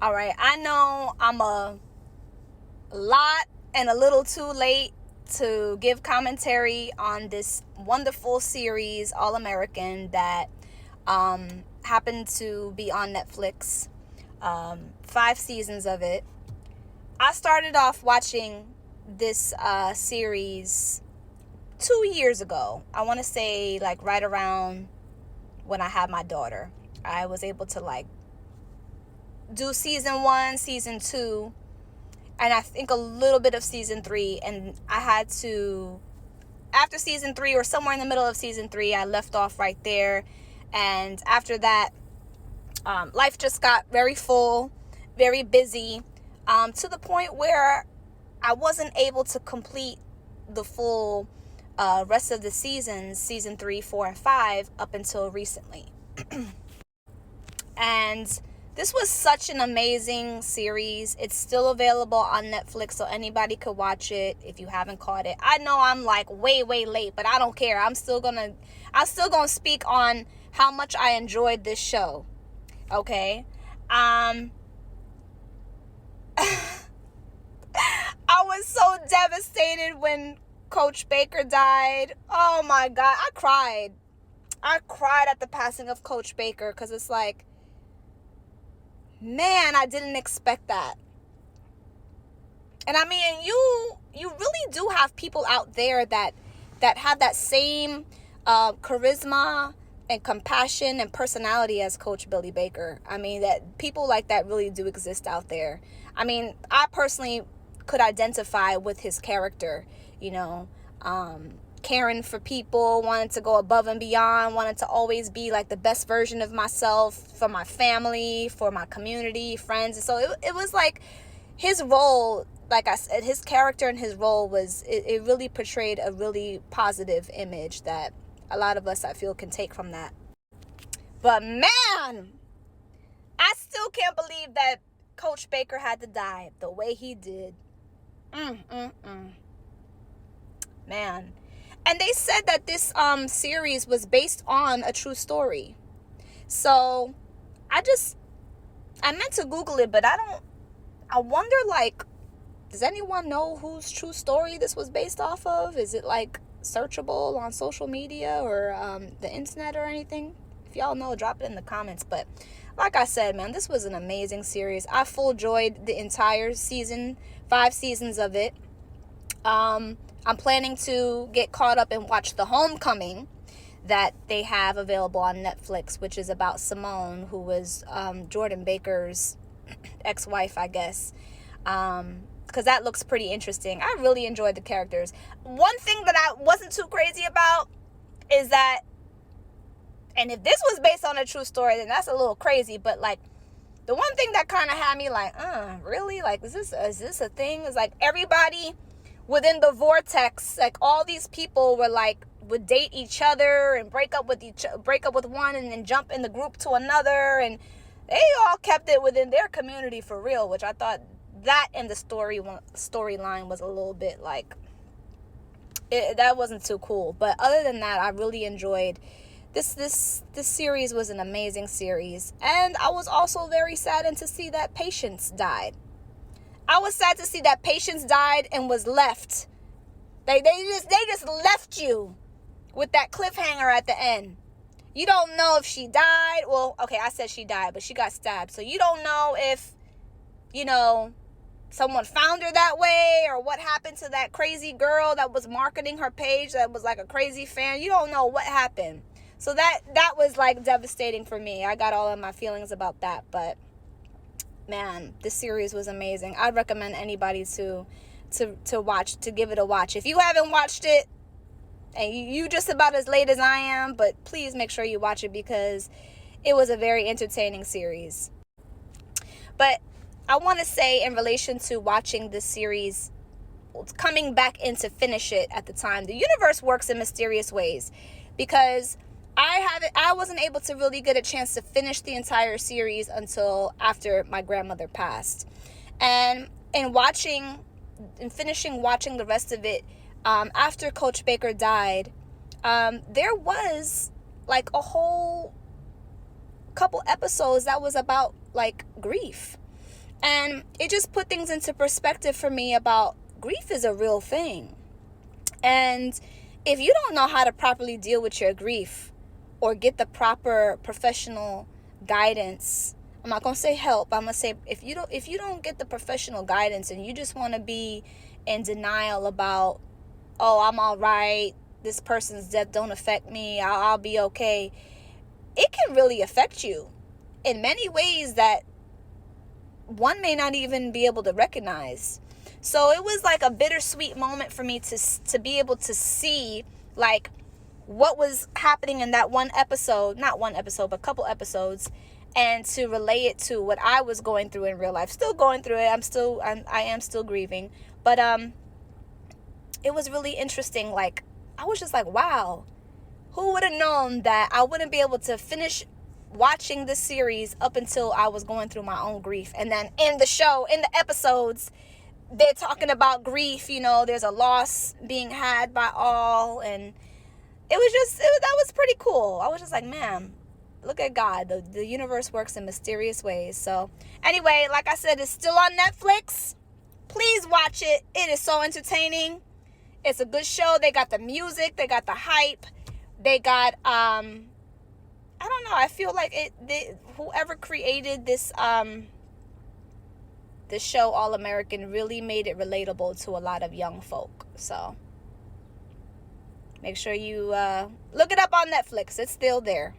All right, I know I'm a lot and a little too late to give commentary on this wonderful series, All American, that happened to be on Netflix. 5 seasons of it. I started off watching this series 2 years ago. I want to say like right around when I had my daughter. I was able to like do season 1, season 2, and I think a little bit of season 3. And I had to, after season 3 or somewhere in the middle of season 3, I left off right there. And after that, life just got very full, very busy, to the point where I wasn't able to complete the full rest of the seasons, season 3, 4, and 5, up until recently. And this was such an amazing series. It's still available on Netflix, so anybody could watch it if you haven't caught it. I know I'm like way late, but I don't care. I'm still gonna speak on how much I enjoyed this show. Okay. I was so devastated when Coach Baker died. Oh my God, I cried at the passing of Coach Baker, because it's like, man, I didn't expect that. And I mean, you really do have people out there that have that same charisma and compassion and personality as Coach Billy Baker. I mean, that people like that really do exist out there. I mean, I personally could identify with his character, caring for people, wanted to go above and beyond, wanted to always be like the best version of myself for my family, for my community, friends. And so it was like his role, like I said, his character and his role it really portrayed a really positive image that a lot of us, I feel, can take from that. But man, I still can't believe that Coach Baker had to die the way he did. Man. And they said that this series was based on a true story. So I meant to Google it, but I wonder, like, does anyone know whose true story this was based off of? Is it like searchable on social media or the internet or anything? If y'all know, drop it in the comments. But like I said, man, this was an amazing series. I full enjoyed the entire season, 5 seasons of it. I'm planning to get caught up and watch The Homecoming that they have available on Netflix, which is about Simone, who was Jordan Baker's ex-wife, I guess. Because that looks pretty interesting. I really enjoyed the characters. One thing that I wasn't too crazy about is that, and if this was based on a true story, then that's a little crazy, but like, the one thing that kind of had me like, really? Like, is this a thing? It's like everybody within the vortex, like all these people would date each other and break up with one and then jump in the group to another, and they all kept it within their community for real, which I thought that in the storyline was a little bit like, that wasn't too cool. But other than that, I really enjoyed this series. Was an amazing series. And I was also very saddened to see that Patience died. I was sad to see that Patience died and was left. They just left you with that cliffhanger at the end. You don't know if she died. Well, okay, I said she died, but she got stabbed. So you don't know if, someone found her that way, or what happened to that crazy girl that was marketing her page that was like a crazy fan. You don't know what happened. So that was like devastating for me. I got all of my feelings about that, but man, this series was amazing. I'd recommend anybody to watch, to give it a watch. If you haven't watched it, and you just about as late as I am, but please make sure you watch it, because it was a very entertaining series. But I want to say, in relation to watching this series, coming back in to finish it at the time, the universe works in mysterious ways, because I wasn't able to really get a chance to finish the entire series until after my grandmother passed. And in finishing watching the rest of it, after Coach Baker died, there was like a whole couple episodes that was about like grief. And it just put things into perspective for me about grief is a real thing. And if you don't know how to properly deal with your grief or get the proper professional guidance, I'm not going to say help, I'm going to say if you don't get the professional guidance and you just want to be in denial about, oh, I'm all right, this person's death don't affect me, I'll be okay, it can really affect you in many ways that one may not even be able to recognize. So it was like a bittersweet moment for me to be able to see like what was happening in that one episode, not one episode, but a couple episodes, and to relate it to what I was going through in real life. Still going through it. I am still grieving, but it was really interesting. Like, I was just like, wow, who would have known that I wouldn't be able to finish watching this series up until I was going through my own grief. And then in the show, in the episodes, they're talking about grief, there's a loss being had by all, and that was pretty cool. I was just like, man, look at God. The universe works in mysterious ways. So anyway, like I said, it's still on Netflix. Please watch it. It is so entertaining. It's a good show. They got the music, they got the hype, they got I don't know, I feel like whoever created this show, All American, really made it relatable to a lot of young folk. So make sure you look it up on Netflix. It's still there.